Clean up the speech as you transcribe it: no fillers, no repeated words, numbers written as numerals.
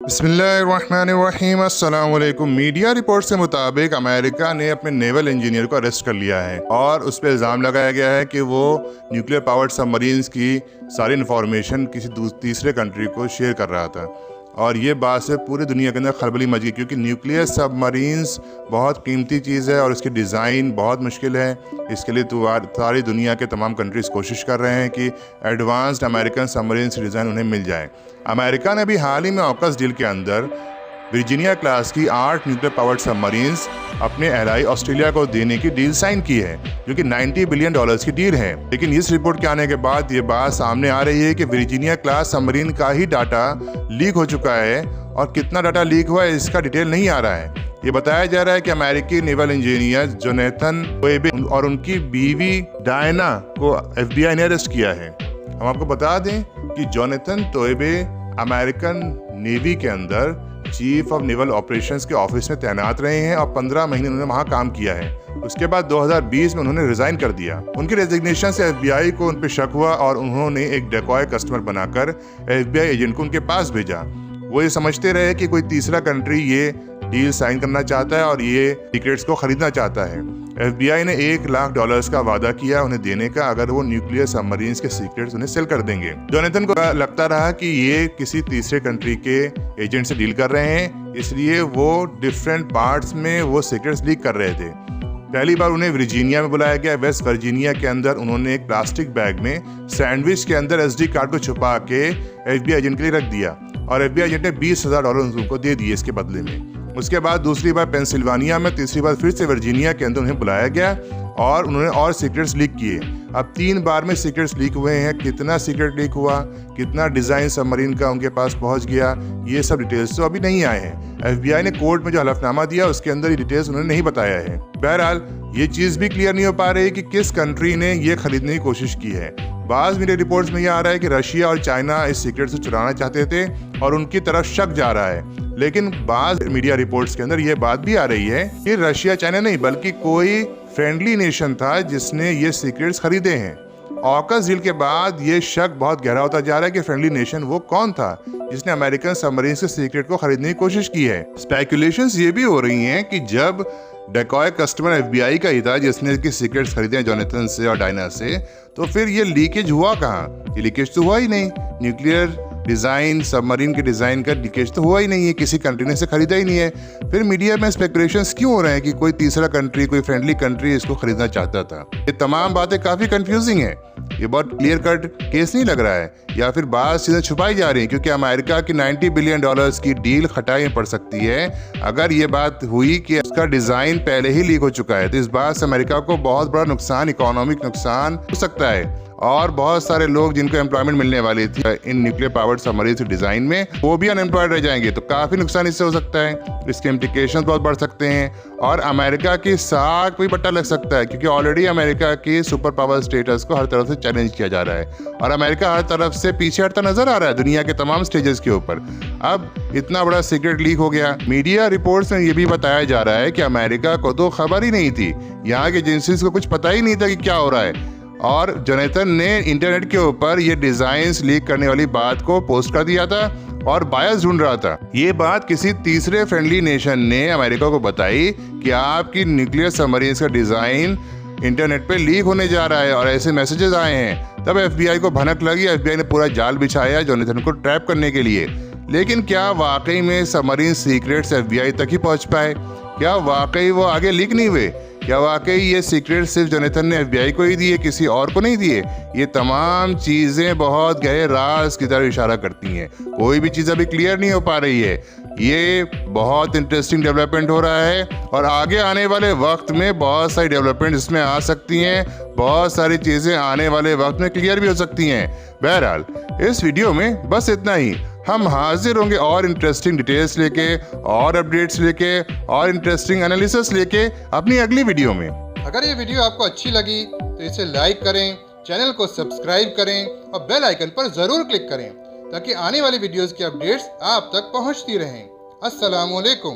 बिस्मिल्लाहिर्रहमानिर्रहीम। अस्सलाम वालेकुम। मीडिया रिपोर्ट के मुताबिक अमेरिका ने अपने नेवल इंजीनियर को अरेस्ट कर लिया है और उस पर इल्ज़ाम लगाया गया है कि वो न्यूक्लियर पावर्ड सबमरीन्स की सारी इन्फॉर्मेशन किसी तीसरे कंट्री को शेयर कर रहा था। और ये बात से पूरी दुनिया के अंदर खलबली मच गई, क्योंकि न्यूक्लियर सबमरीन्स बहुत कीमती चीज़ है और इसकी डिज़ाइन बहुत मुश्किल है। इसके लिए तो सारी दुनिया के तमाम कंट्रीज़ कोशिश कर रहे हैं कि एडवांस्ड अमेरिकन सबमरीन्स डिज़ाइन उन्हें मिल जाए। अमेरिका ने भी हाल ही में ऑकस डील के अंदर वर्जीनिया क्लास की 8 न्यूक्लियर पावर्ड सबमरीन्स अपने एलाई ऑस्ट्रेलिया को देने की डील साइन की है, जो कि $90 बिलियन की डील है। लेकिन इस रिपोर्ट के आने के बाद ये बात सामने आ रही है कि वर्जीनिया क्लास सबमरीन का ही डाटा लीक हो चुका है और कितना डाटा लीक हुआ है इसका डिटेल नहीं आ रहा है। ये बताया जा रहा है कि अमेरिकी नेवल इंजीनियर जोनाथन तोएबे और उनकी बीवी डायना को FBI ने अरेस्ट किया है। हम आपको बता दें कि जोनाथन तोएबे अमेरिकन नेवी के अंदर चीफ ऑफ नेवल ऑपरेशंस के ऑफिस में तैनात रहे हैं और 15 महीने उन्होंने वहां काम किया है। उसके बाद 2020 में उन्होंने रिजाइन कर दिया। उनकी रेजिग्नेशन से FBI को उन पर शक हुआ और उन्होंने एक डेकॉय कस्टमर बनाकर FBI एजेंट को उनके पास भेजा। वो ये समझते रहे कि कोई तीसरा कंट्री ये डील साइन करना चाहता है और ये सीक्रेट्स को खरीदना चाहता है। FBI ने $1 लाख का वादा किया उन्हें देने का अगर वो न्यूक्लियर सबमरीन्स के सीक्रेट्स उन्हें सेल कर देंगे। जोनाथन को लगता रहा कि ये किसी तीसरे कंट्री के एजेंट से डील कर रहे हैं, इसलिए वो डिफरेंट पार्ट्स में वो सीक्रेट्स लीक कर रहे थे। पहली बार उन्हें वर्जीनिया में बुलाया गया। वेस्ट वर्जीनिया के अंदर उन्होंने एक प्लास्टिक बैग में सैंडविच के अंदर SD कार्ड को छुपा के FBI एजेंट के लिए रख दिया और FBI एजेंट ने $20,000 उनको दे दिए इसके बदले में। उसके बाद दूसरी बार पेंसिल्वानिया में, तीसरी बार फिर से वर्जीनिया के अंदर उन्हें बुलाया गया और उन्होंने और सीक्रेट्स लीक किए। अब 3 बार में सीक्रेट्स लीक हुए हैं। कितना सीक्रेट लीक हुआ, कितना डिज़ाइन सबमरीन का उनके पास पहुंच गया, ये सब डिटेल्स तो अभी नहीं आए हैं। FBI ने कोर्ट में जो हलफनामा दिया उसके अंदर ये डिटेल्स उन्होंने नहीं बताया है। बहरहाल ये चीज़ भी क्लियर नहीं हो पा रही कि किस कंट्री ने ये खरीदने की कोशिश की है। बाज़ मीडिया रिपोर्ट्स में ये आ रहा है कि रशिया और चाइना इस सीक्रेट से चुराना चाहते थे और उनकी तरफ शक जा रहा है। लेकिन बाज़ मीडिया रिपोर्ट्स के अंदर ये बात भी आ रही है कि रशिया चाइना नहीं बल्कि कोई फ्रेंडली नेशन था जिसने ये सीक्रेट्स खरीदे हैं। ऑकस डील के बाद ये शक बहुत गहरा होता जा रहा है कि फ्रेंडली नेशन वो कौन था जिसने अमेरिकन सबमरीन्स के सीक्रेट को खरीदने की कोशिश की है। स्पेकुलेशंस ये भी हो रही हैं कि जब डेकॉय कस्टमर FBI का ही था जिसने इसके सीक्रेट्स खरीदे हैं जोनाथन से और डायना से, तो फिर ये लीकेज हुआ कहाँ? ये लीकेज तो हुआ ही नहीं। न्यूक्लियर डिज़ाइन सबमरीन के डिज़ाइन का लीकेज तो हुआ ही नहीं है, किसी कंट्री ने इसे खरीदा ही नहीं है। फिर मीडिया में स्पेकुलेशंस क्यों हो रहे हैं कि कोई तीसरा कंट्री, कोई फ्रेंडली कंट्री इसको खरीदना चाहता था? ये तमाम बातें काफ़ी कंफ्यूजिंग है। ये बहुत क्लियर कट केस नहीं लग रहा है, या फिर बात चीज़ें छुपाई जा रही हैं, क्योंकि अमेरिका की $90 बिलियन की डील खटाई में पड़ सकती है अगर ये बात हुई कि उसका डिज़ाइन पहले ही लीक हो चुका है। तो इस बात से अमेरिका को बहुत बड़ा नुकसान, इकोनॉमिक नुकसान हो सकता है और बहुत सारे लोग जिनको एम्प्लॉयमेंट मिलने वाली थी in nuclear powered submarine design में, वो भी अनएम्प्लॉयड रह जाएंगे। तो काफ़ी नुकसान इससे हो सकता है। इसके इम्प्लीकेशंस बहुत बढ़ सकते हैं और अमेरिका की साख भी पट्टा लग सकता है, क्योंकि ऑलरेडी अमेरिका की सुपर पावर स्टेटस को हर तरफ से चैलेंज किया जा रहा है और अमेरिका हर तरफ से पीछे हटता नजर आ रहा है दुनिया के तमाम स्टेजेस के ऊपर। अब इतना बड़ा सीक्रेट लीक हो गया। मीडिया रिपोर्ट्स में ये भी बताया जा रहा है कि अमेरिका को तो खबर ही नहीं थी, यहाँ की एजेंसीज को कुछ पता ही नहीं था कि क्या हो रहा है, और जोनाथन ने इंटरनेट के ऊपर ये डिजाइन्स लीक करने वाली बात को पोस्ट कर दिया था और बायस ढूंढ रहा था। ये बात किसी तीसरे फ्रेंडली नेशन ने अमेरिका को बताई कि आपकी न्यूक्लियर सबमरीन्स का डिजाइन इंटरनेट पे लीक होने जा रहा है और ऐसे मैसेजेस आए हैं। तब FBI को भनक लगी। FBI ने पूरा जाल बिछाया जोनाथन को ट्रैप करने के लिए। लेकिन क्या वाकई में सबमरीन सीक्रेट्स FBI तक ही पहुंच पाए? क्या वाकई वो आगे लीक नहीं हुए? क्या वाकई ये सीक्रेट सिर्फ जोनाथन ने FBI को ही दिए, किसी और को नहीं दिए? ये तमाम चीज़ें बहुत गहरे राज की तरफ इशारा करती हैं। कोई भी चीज़ अभी क्लियर नहीं हो पा रही है। ये बहुत इंटरेस्टिंग डेवलपमेंट हो रहा है और आगे आने वाले वक्त में बहुत सारी डेवलपमेंट इसमें आ सकती हैं। बहुत सारी चीज़ें आने वाले वक्त में क्लियर भी हो सकती हैं। बहरहाल इस वीडियो में बस इतना ही। हम हाजिर होंगे और इंटरेस्टिंग डिटेल्स लेके और अपडेट्स लेके और इंटरेस्टिंग एनालिसिस लेके अपनी अगली वीडियो में। अगर ये वीडियो आपको अच्छी लगी तो इसे लाइक करें, चैनल को सब्सक्राइब करें और बेल आइकन पर ज़रूर क्लिक करें ताकि आने वाली वीडियोस की अपडेट्स आप तक पहुंचती रहें। अस्सलाम वालेकुम।